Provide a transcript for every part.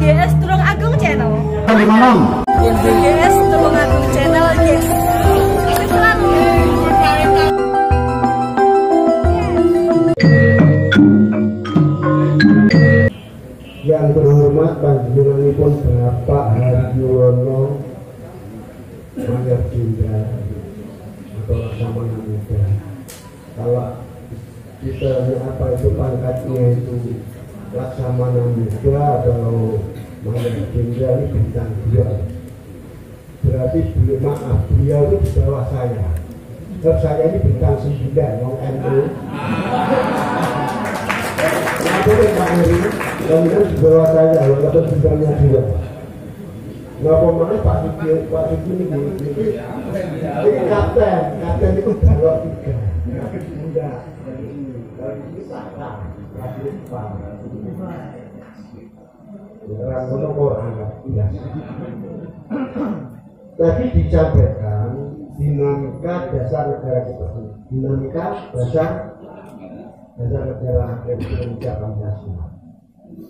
YGS Tulung Agung Channel. YGS Tulung Agung Channel, guys. Selalu. Yang terhormat panjenenganipun Bapak Haryono Manggar Jenderal atau Laksamana Muda. Kalau kita apa itu pangkatnya itu Laksamana Muda atau Manggar Jenderal ini bintang 2. Berarti maaf, beliau itu di bawah saya. Sebab saya ini bintang 9, mau NU. Boleh Pak Heri, kemudian di bawah saya, walaupun bintangnya 2. Nggak mana Pak Suki ini kapten itu bawah 3. Enggak, ini Saka, Pak. Orang orang tadi dicampaikan dinamika dasar negara kita, dinamika dasar negara Indonesia Pancasila.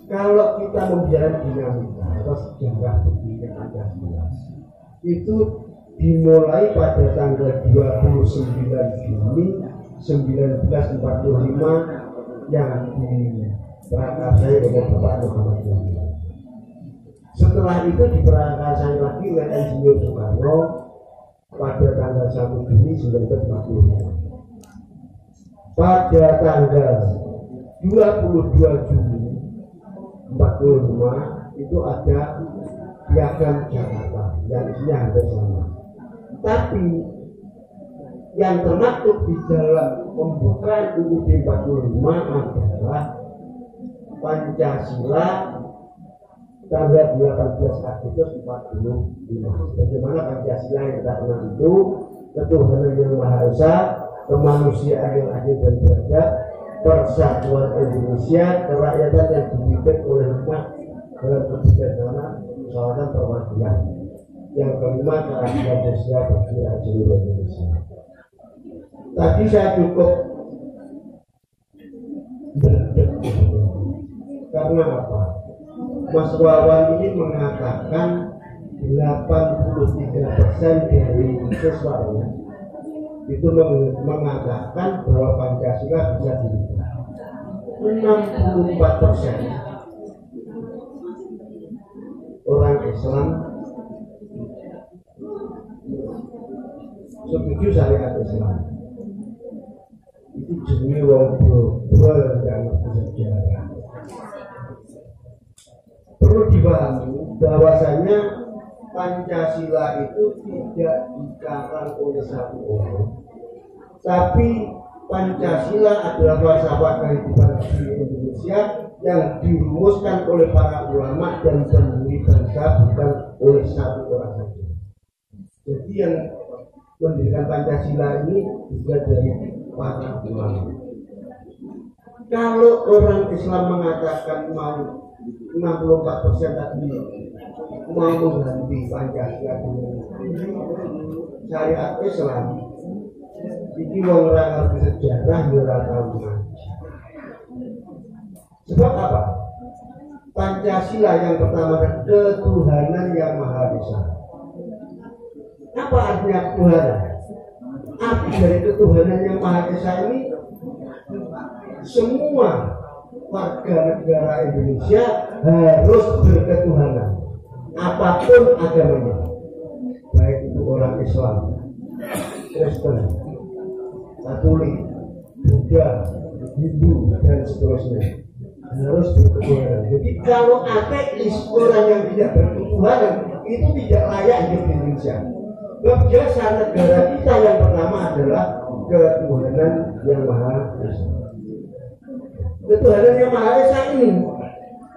Kalau kita membiarkan dinamika atau sejarah berdiri Pancasila itu dimulai pada tanggal 29 Juni 1945 yang diprakarsai oleh Bapak Muhammad Yamin. Setelah itu diprakarsai lagi oleh Insinyur Soekarno pada tanggal 1 Juni 1945. Pada tanggal 22 Juni 45 itu ada Piagam Jakarta yang isinya hampir sama. Tapi yang termaktub di dalam pembukaan UUD 45 adalah Pancasila tanggal 18 Agustus 45. Bagaimana Pancasila yang kita kenal itu ketuhanan yang Maha Esa, kemanusiaan yang adil dan beradab, persatuan Indonesia, kerakyatan yang dipimpin oleh umat dalam kebijaksanaan, musyawarah perwakilan. Yang kelima, keadilan sosial bagi seluruh Indonesia. Tadi saya cukup karena apa? Mas Wawan ini mengatakan 83% dari siswanya itu mengatakan bahwa Pancasila bisa dirubah. 64% orang Islam setuju syariat Islam. Itu jenis wong bro yang bersejarah. Perlu dipahami bahwasanya Pancasila itu tidak dikarang oleh satu orang, tapi Pancasila adalah falsafah kehidupan di Indonesia yang dirumuskan oleh para ulama dan pendiri bangsa, bukan oleh satu orang saja. Jadi yang mendirikan Pancasila ini juga dari para ulama. Kalau orang Islam mengatakan mau 64% tadi mau mengganti Pancasila dengan syariat Islam, ini wong ora ngerti sejarah ora tahu ngaji. Sebab apa? Pancasila yang pertama adalah ketuhanan yang Maha Esa. Apa artinya ketuhanan? Arti dari ketuhanan yang Maha Esa ini semua warga negara Indonesia harus berketuhanan, apapun agamanya, baik itu orang Islam, Kristen, Katolik, Buddha, Hindu, dan seterusnya harus berketuhanan. Jadi kalau ateis, orang yang tidak berketuhanan itu tidak layak hidup di Indonesia. Biasa negara kita yang pertama adalah ketuhanan yang Maha Esa. Ketuhanan yang Maha Esa ini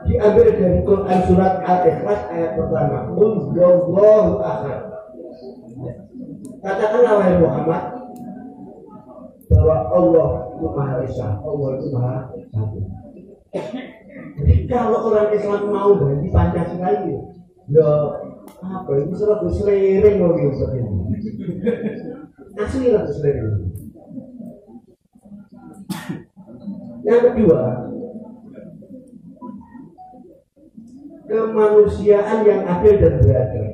diambil dari Quran surat Al-Ikhlas ayat pertama. Qul huwallahu ahad. Katakanlah wahai Muhammad bahwa Allah itu Maha Esa, Allah itu Maha Satu. Jadi kalau orang Islam mau ganti Pancasila ini, ya apa ini selalu selering loh seperti ini. Asli lah selering. Yang kedua, kemanusiaan yang adil dan beradab.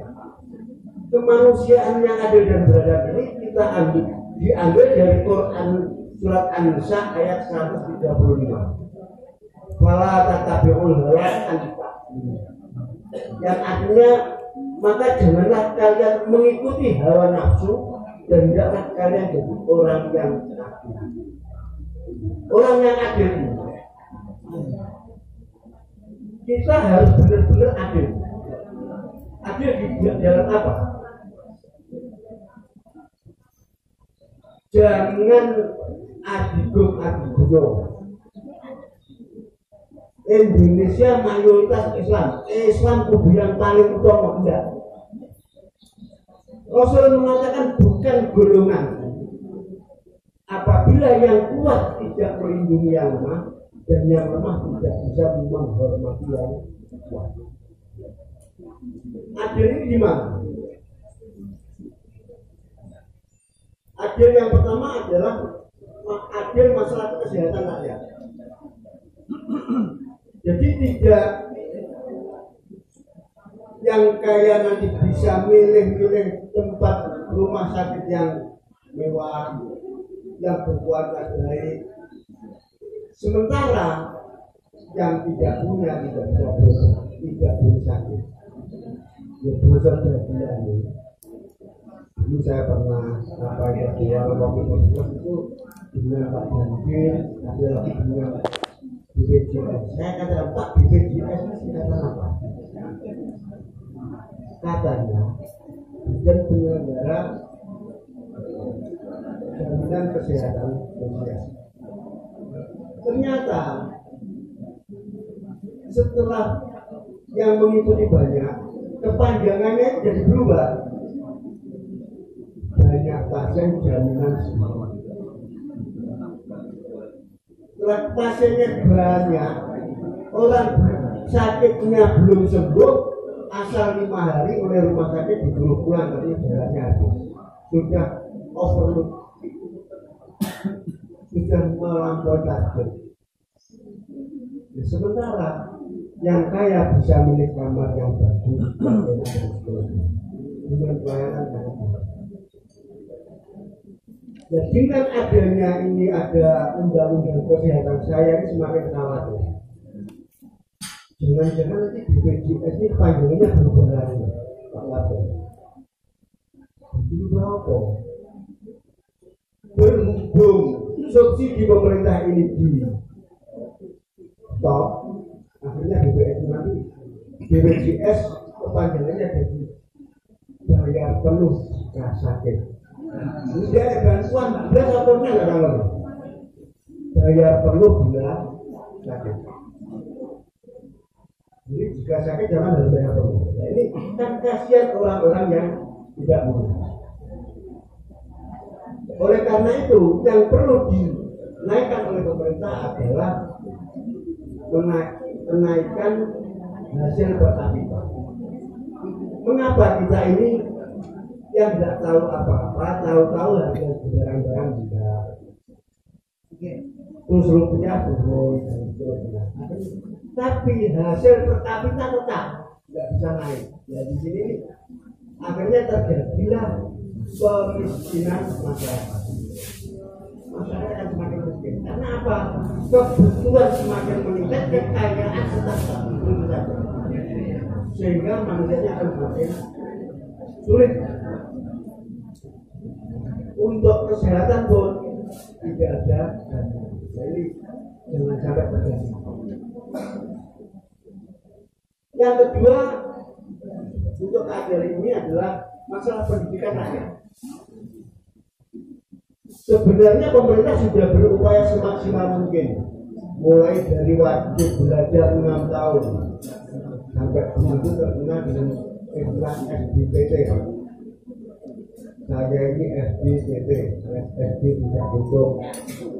Kemanusiaan yang adil dan beradab ini kita diambil dari Quran surat An-Nisa ayat 135. Fala tatabi'ul hawa an ta'dilu. Yang artinya maka janganlah kalian mengikuti hawa nafsu dan hendaklah kalian jadi orang yang adil. Orang yang adil ini kita harus benar-benar adil. Adil di dalam apa? Jangan adigung. Indonesia mayoritas Islam kubu yang paling utama, enggak. Rasul mengatakan bukan golongan. Apabila yang kuat tidak melindungi yang lemah dan yang lemah tidak bisa menghormati yang kuat. Adil ini gimana? Adil yang pertama adalah adil masalah kesehatan rakyat. Jadi tidak yang kaya nanti bisa milih-milih tempat rumah sakit yang mewah, yang berkualitas baik. Sementara yang tidak punya tidak boleh sakit. Ya bocor dia ini. Dulu saya pernah waktu itu dengan Pak Jandir, ada lagi dengan BPJS. Saya kata Pak, BPJS ini kata apa? Katanya dan penyelenggara jaminan kesehatan sosial. Ternyata setelah yang mengikuti banyak, kepanjangannya jadi berubah. Banyak pasien jaminan semua. Setelah pasiennya banyak, orang sakitnya belum sembuh, asal 5 hari oleh rumah sakit disuruh pulang karena jalannya habis. Sudah overload, sudah melampaui target. Sementara yang kaya bisa milik kamar yang bagus dengan pelayanan yang bagus. Ya, dengan adanya ini ada undang-undang kesehatan, saya ini semakin khawatir. Jangan-jangan nanti BPJS ini panjangnya berubah Pak Lato. Itu apa? Berhubung subsidi pemerintah ini di stop, akhirnya BPJS kepanjangannya jadi bayar penuh jika sakit. Tidak ada bantuan, bila satunya nggak kalau bayar penuh bila sakit. Jadi jika sakit jangan harus bayar penuh. Nah, ini kan kasihan orang-orang yang tidak mampu. Oleh karena itu yang perlu dinaikkan oleh pemerintah adalah menaikkan hasil per kapita. Mengapa kita ini yang tidak tahu apa-apa, tahu-tahu harga barang-barang juga, terus rupiah turun dan seterusnya. Tapi hasil per kapita tetap tidak bisa naik. Ya di sini akhirnya terjadilah kemiskinan masyarakat. Masyarakat akan semakin miskin. Karena apa? Kebutuhan semakin meningkat, kekayaan tetap turun saja. Sehingga manusianya akan semakin sulit. Untuk kesehatan pun tidak ada. Jadi jangan sampai terjadi. Yang kedua untuk keadilan ini adalah masalah pendidikan rakyat. Sebenarnya pemerintah sudah berupaya semaksimal mungkin, mulai dari wajib belajar 6 tahun sampai begitu terkena dengan istilah SDPT. Saya ini SDPT, SD tidak tutup.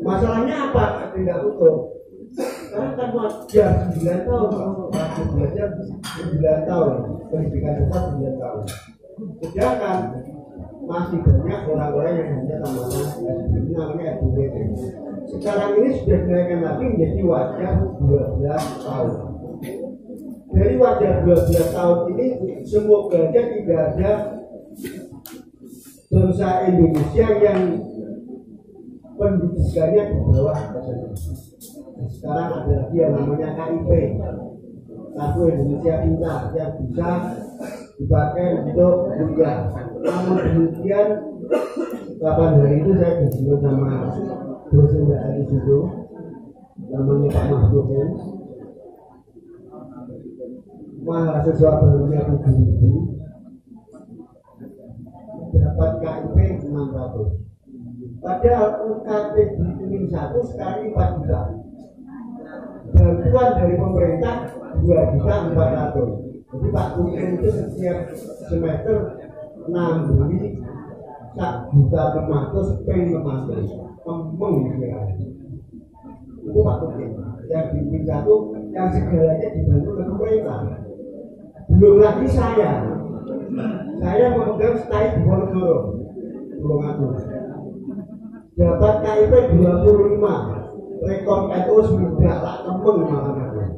Masalahnya apa? Tidak tutup. Karena kan wajar 9 tahun, wajib belajar 9 tahun, pendidikan dasar 9 tahun. Sedangkan masih banyak orang-orang yang hanya tamatan SD, namanya SDPT. Sekarang ini sudah dinaikkan lagi menjadi wajar 12 tahun. dari wajah 12 tahun ini semoga aja tidak ada bangsa Indonesia yang pendidikannya di bawah kesehatan. Sekarang ada lagi yang namanya KIP, Kartu Indonesia Pintar, yang bisa dipakai untuk kuliah. Namun demikian, kapan hari itu saya disebut sama dosen dari situ, namanya Pak Mahfud. Mahasiswa barunya begini dapat KIP 600. Padahal UKT di 1 sekali 4 juta. Bantuan dari pemerintah 2.400.000. Jadi Pak Kutin itu setiap semester nambah 1.500.000 P600. Kemeng ya. Itu Pak Kutin. Yang di 1 yang segalanya dibantu oleh pemerintah. Belum lagi saya memegang stay di Ponorogo, belum aku dapat KIP 25, rekor NU sudah tak kembang malah.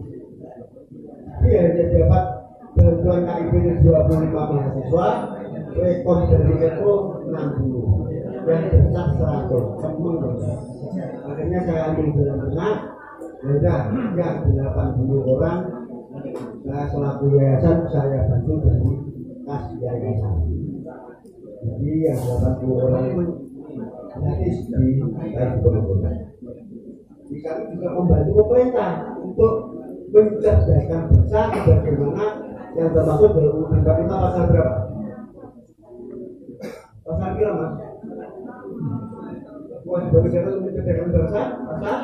Dia hanya dapat bantuan KIP 25 mahasiswa, rekor dari NU 60, dan tetap 100 kembang. Akhirnya saya ambil jalan tengah, sudah yang 80 orang. Saya selaku yayasan saya bantu dari kas yayasan. Jadi yang 80 orang itu gratis di Ponorogo. Jadi kami juga membantu pemerintah untuk mencerdaskan bangsa bagaimana yang termasuk dalam undang kita pasal berapa? Pasal berapa mas? Kewajiban negara untuk mencerdaskan bangsa pasal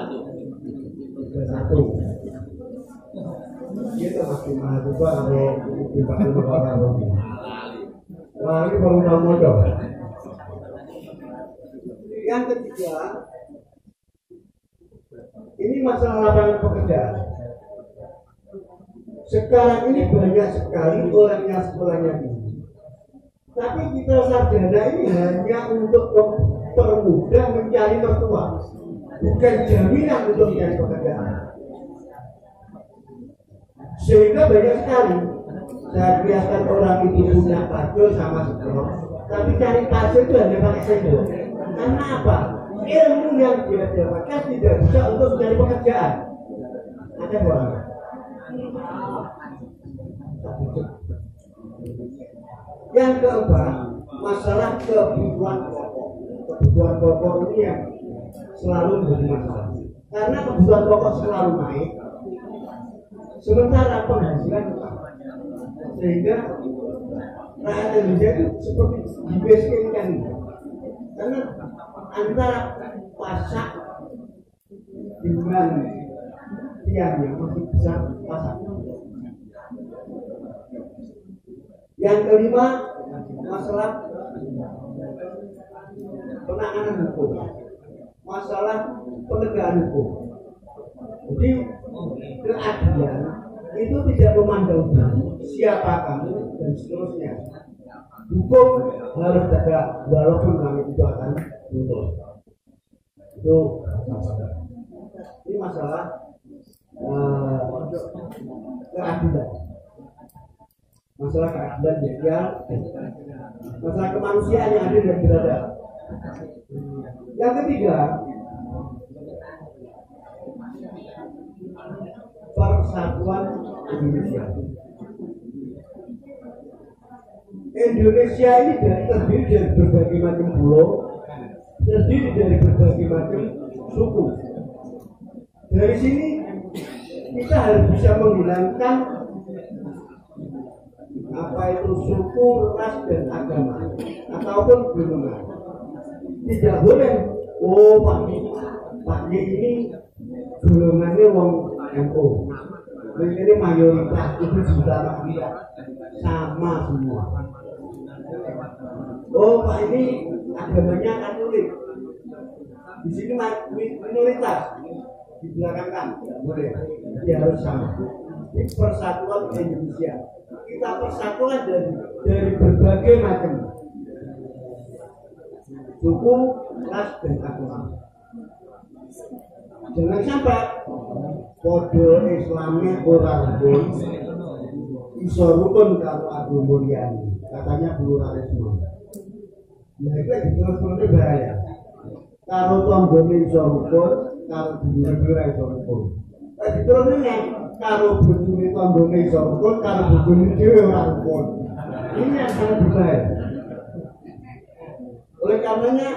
31. Itu masih mahasiswa atau dipakai orang. Wah ini baru tahu modal. Yang ketiga, ini masalah lapangan pekerjaan. Sekarang ini banyak sekali orang yang sekolahnya tinggi, tapi kita sarjana ini hanya untuk mempermudah mencari mertua, bukan jaminan untuk mencari pekerjaan. Sehingga banyak sekali saya biarkan orang itu punya pasir sama sekolah, tapi cari pasir itu hanya pakai sendok. Karena apa? Ilmu yang dia dapatkan tidak bisa untuk mencari pekerjaan. Ada orang. Yang keempat, masalah kebutuhan pokok. Kebutuhan pokok ini yang selalu menjadi masalah. Karena kebutuhan pokok selalu naik, sementara penghasilan tetap. Sehingga rakyat Indonesia itu seperti dimiskinkan. Karena antara pasak dengan tiang yang masih bisa pasak. Yang kelima, masalah penanganan hukum, masalah penegakan hukum. Jadi keadilan itu tidak memandang siapa kamu dan seterusnya. Hukum harus tegak walaupun kami itu akan runtuh. Itu ini masalah keadilan. Masalah keadilan sosial, masalah kemanusiaan yang ada dan berada. Yang ketiga, persatuan Indonesia. Indonesia ini terdiri dari berbagai macam pulau, terdiri dari berbagai macam suku. Dari sini kita harus bisa menghilangkan apa itu suku, ras dan agama ataupun golongan. Tidak boleh, oh Pak ini golongannya wong NU, ini mayoritas itu sudah tidak sama semua. Oh Pak ini agamanya Katolik, di sini minoritas, di belakang kan tidak boleh, dia harus sama. Ini persatuan Indonesia. Kita persatuan dari berbagai macam suku, ras dan agama. Jangan sampai kode Islamnya orang pun iso rukun karo Agung Mulyani, katanya pluralisme. Nah itu diterus-terusnya bahaya. Karo tonggone iso rukun, karo dulur-dulur iso rukun. Diterusnya karo bojone tonggone iso rukun, karo bojone dhewe ora rukun. Ini yang sangat berbahaya. Oleh karenanya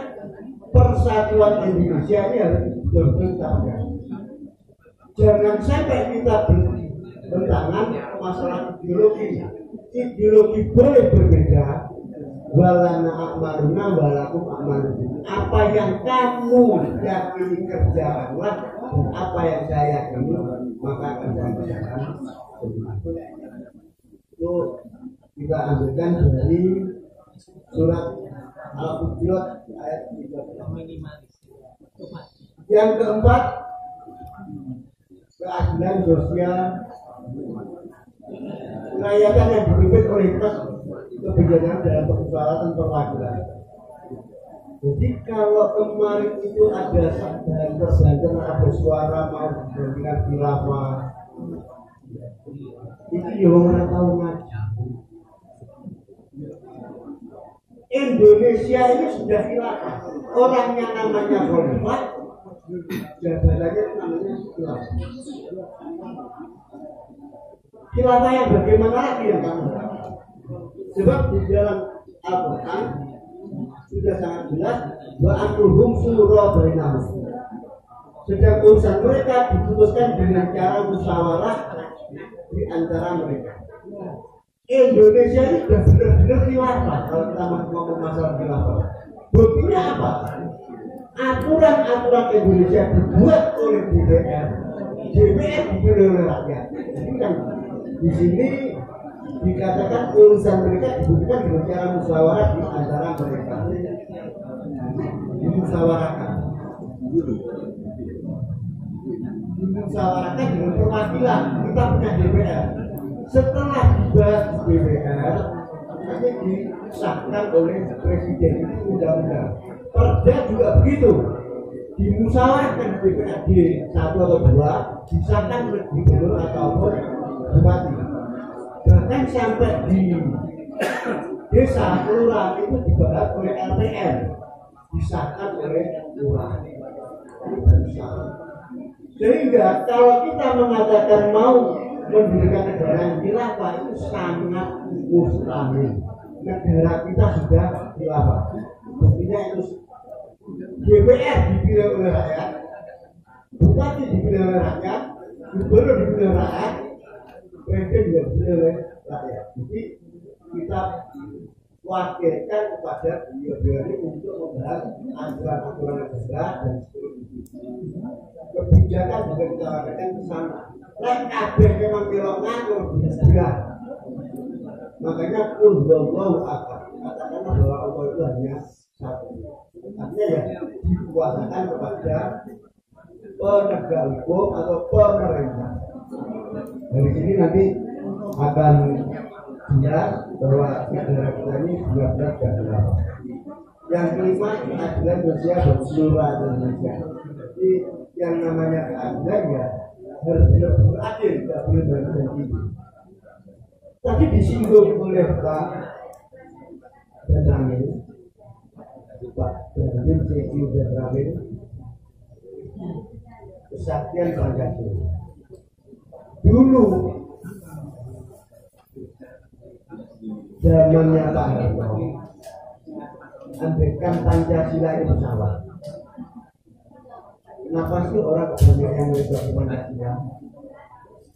persatuan Indonesia ini harus betul-betul dijaga. Jangan sampai kita bertentangan masalah ideologi. Ideologi boleh berbeda. Walana akmaruna walakum akmaruna. Apa yang kamu yakini kerjakanlah, apa yang saya yakini maka akan saya kerjakan. Itu kita ambilkan dari surat Al-Fusilat ayat 3. Yang keempat, keadilan sosial. Kerakyatan yang dipimpin oleh kebijakan dalam persoalan perwakilan. Jadi kalau kemarin itu ada banter-banter, ada suara mau dengan khilafah, itu ya orang tahu ngaji. Indonesia ini sudah khilafah. Orangnya namanya khalifah, jabatannya namanya khilafah. Khilafah yang bagaimana lagi yang kamu? Sebab di dalam Al-Quran sudah sangat jelas wa amruhum syura bainahum. Sedang urusan mereka diputuskan dengan cara musyawarah di antara mereka. Indonesia ini sudah benar-benar khilafah. Kalau kita ngomong masalah khilafah, buktinya apa? Aturan-aturan Indonesia dibuat oleh DPR, DPR dipilih oleh rakyat. Jadi kan di sini dikatakan urusan mereka dibutuhkan dengan cara musyawarah di antara mereka. Dimusyawarahkan. Dimusyawarahkan dengan perwakilan. Kita punya DPR. Setelah dibahas di DPR, nanti disahkan oleh Presiden itu undang-undang. Perda juga begitu. Dimusyawarahkan di DPRD 1 atau 2, disahkan oleh gubernur ataupun bupati. Bahkan sampai di desa kelurahan itu dibahas oleh LPM, disahkan oleh lurah. Sehingga kalau kita mengatakan mau mendirikan negara yang khilafah itu sangat mustahil. Negara kita sudah khilafah. Buktinya itu DPR dipilih oleh rakyat, bupati dipilih oleh rakyat, gubernur dipilih oleh rakyat, presiden juga dipilih oleh rakyat. Jadi kita wakilkan kepada beliau ini untuk membahas aturan-aturan negara dan kebijakan juga kita wakilkan ke sana. Lain kabeh memang belok ngatur bilang. Makanya kullallahu akbar. Katakanlah bahwa Allah itu hanya satu. Artinya ya dikuasakan kepada penegak hukum atau pemerintah. Dari sini nanti akan jelas bahwa negara kita ini benar-benar gagal. Yang kelima keadilan sosial dan seluruh Indonesia. Jadi yang namanya keadilan ya harus beradil, tidak boleh dan tinggi. Tadi disinggung oleh Pak Benjamin, CQ Benjamin, kesaktian Pancasila. Dulu zamannya Pak Harto, andaikan Pancasila itu pesawat. Kenapa sih orang kebanyakan melihat Pancasila?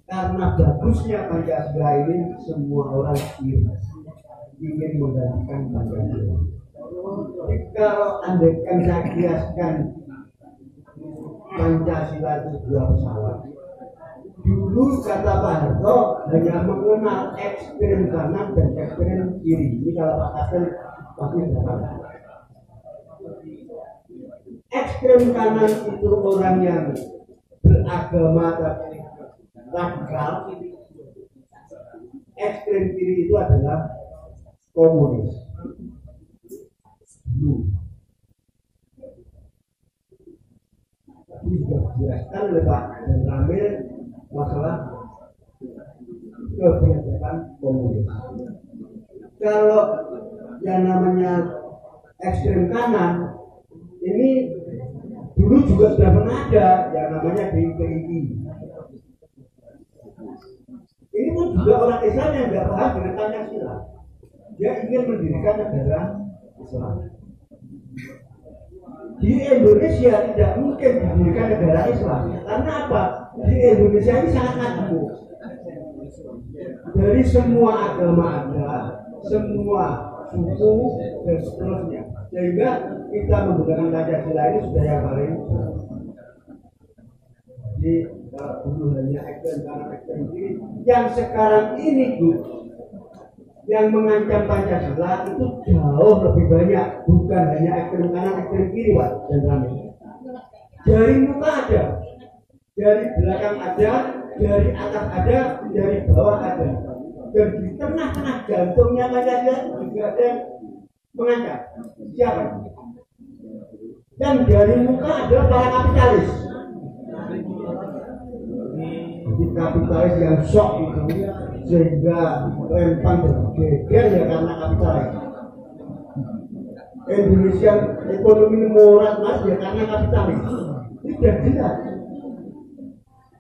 Karena bagusnya Pancasila ini semua orang ingin menggantikan Pancasila. Jadi kalau andaikan saya kiaskan Pancasila itu sebuah pesawat, dulu kata Pak Harto hanya mengenal ekstrem kanan dan ekstrem kiri. Ini kalau Pak Kasem pasti benar. Ekstrem kanan itu orang yang beragama tapi radikal. Ekstrem kiri itu adalah komunis. Ini sudah dijelaskan oleh Pak Ramil masalah kebijakan komunis. Kalau yang namanya ekstrem kanan ini dulu juga sudah pernah ada yang namanya DPI. Ini pun juga orang Islam yang tidak paham dengan Pancasila. Dia ingin mendirikan negara Islam. Di Indonesia tidak mungkin didirikan negara Islam. Karena apa? Di Indonesia ini sangat majemuk. Dari semua agama ada, semua suku dan seterusnya. Sehingga kita menggunakan Pancasila ini sudah yang paling. Jadi dulu hanya ekstrem kanan ekstrem kiri. Yang sekarang ini yang mengancam Pancasila itu jauh lebih banyak, bukan hanya ekstrem kanan ekstrem kiri, Pak dan Rami. Dari muka ada, dari belakang ada, dari atas ada, dari bawah ada, dan di tengah-tengah jantungnya Pancasila juga ada yang mengancam. Siapa? Yang dari muka adalah para kapitalis. Jadi kapitalis yang shock itu sehingga rempang bergeger ya karena kapitalis. Indonesia ekonomi morat mas ya karena kapitalis. Ini sudah jelas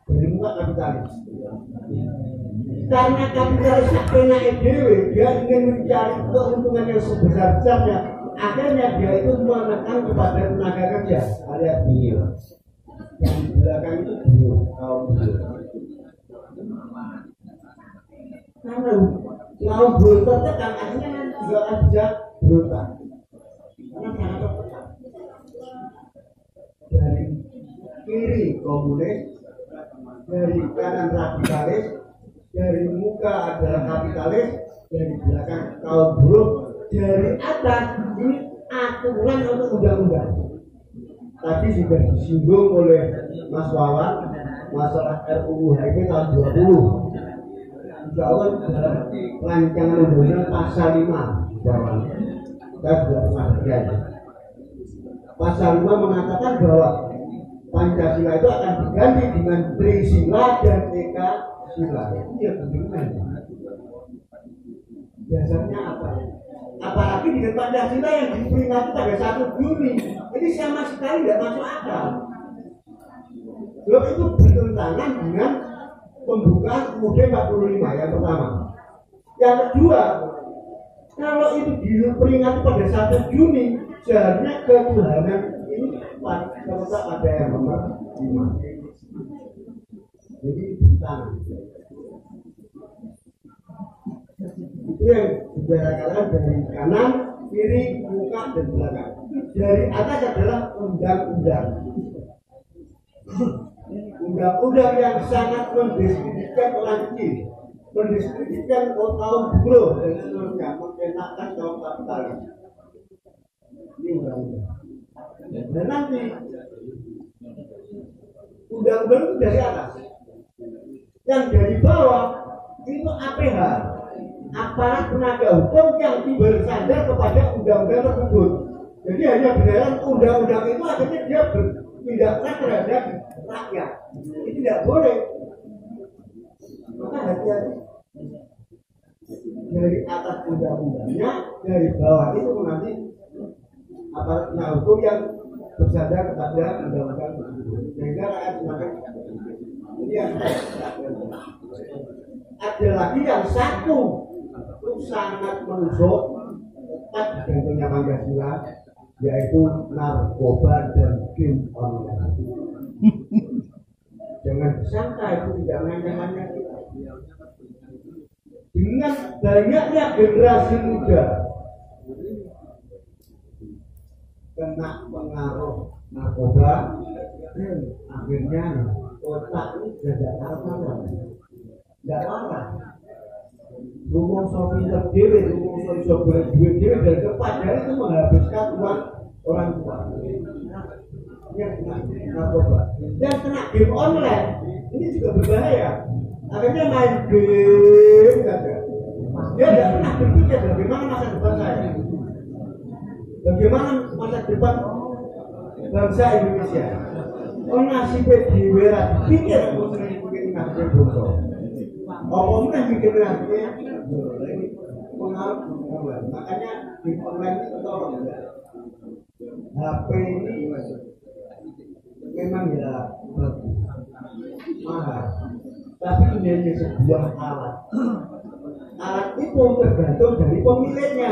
dari muka kapitalis. Karena kapitalis kena EDW, dia ingin mencari keuntungan yang sebesar-besarnya. Akhirnya dia itu menekan kepada tenaga kerja alias buruh. Yang di belakang itu buruh, kaum buruh. Karena kaum buruh tertekan, akhirnya juga akan bisa berontak. Karena sangat tertekan. Dari kiri komunis, dari kanan radikalis, dari muka adalah kapitalis, dari belakang kaum buruh, dari atas ini aturan untuk undang-undang. Tadi sudah disinggung oleh Mas Wawan masalah RUU HIP tahun 20. Insya Allah dalam rancangan undang-undang pasal 5 Wawan. Saya sudah pernah lihat. Pasal 5 mengatakan bahwa Pancasila itu akan diganti dengan Trisila dan Eka Sila. Itu yang bagaimana? Dasarnya apa? Apalagi dengan Pancasila yang diperingati pada 1 Juni ini sama sekali tidak masuk akal. Sebab itu bertentangan dengan pembukaan UUD 45 yang pertama. Yang kedua, kalau itu diperingati pada 1 Juni, seharusnya ketuhanan ini terletak pada yang nomor 5. Jadi bertentangan. Itu yang dibicarakan dari kanan, kiri, muka, dan belakang. Dari atas adalah undang-undang. Undang-undang yang sangat mendiskreditkan orang kecil, mendiskreditkan kaum buruh dan seterusnya, mengenakan kaum kapitalis. Ini undang-undang. Dan nanti undang-undang itu dari atas. Yang dari bawah itu APH. Aparat penegak hukum yang bersandar kepada undang-undang tersebut. Jadi hanya beneran undang-undang itu akhirnya dia bertindak terhadap rakyat. Ini tidak boleh. Maka hati-hati. Dari atas undang-undangnya, dari bawah itu nanti aparat penegak hukum yang bersandar kepada undang-undang tersebut. Sehingga rakyat semakin ini yang ada lagi yang satu itu sangat menusuk tepat di jantungnya Pancasila, yaitu narkoba dan game online. Jangan disangka itu tidak mengancam kita. Dengan banyaknya generasi muda kena pengaruh narkoba, akhirnya otak ini tidak karuan, tidak waras. Rumah sopi terdiri, rumah sopi terdiri dan kepadanya itu menghabiskan uang orang tua. Yang kena narkoba dan kena game online ini juga berbahaya. Akhirnya main game saja. Dia tidak pernah berpikir bagaimana masa depan saya, bagaimana masa depan bangsa Indonesia. Oh nasibnya diwerat, pikir nasibnya bosok. Apa yang bikin rasanya pengaruh. Makanya di online itu tolong ya. HP ini memang ya mahal, tapi ini hanya sebuah alat. Alat itu tergantung dari pemiliknya.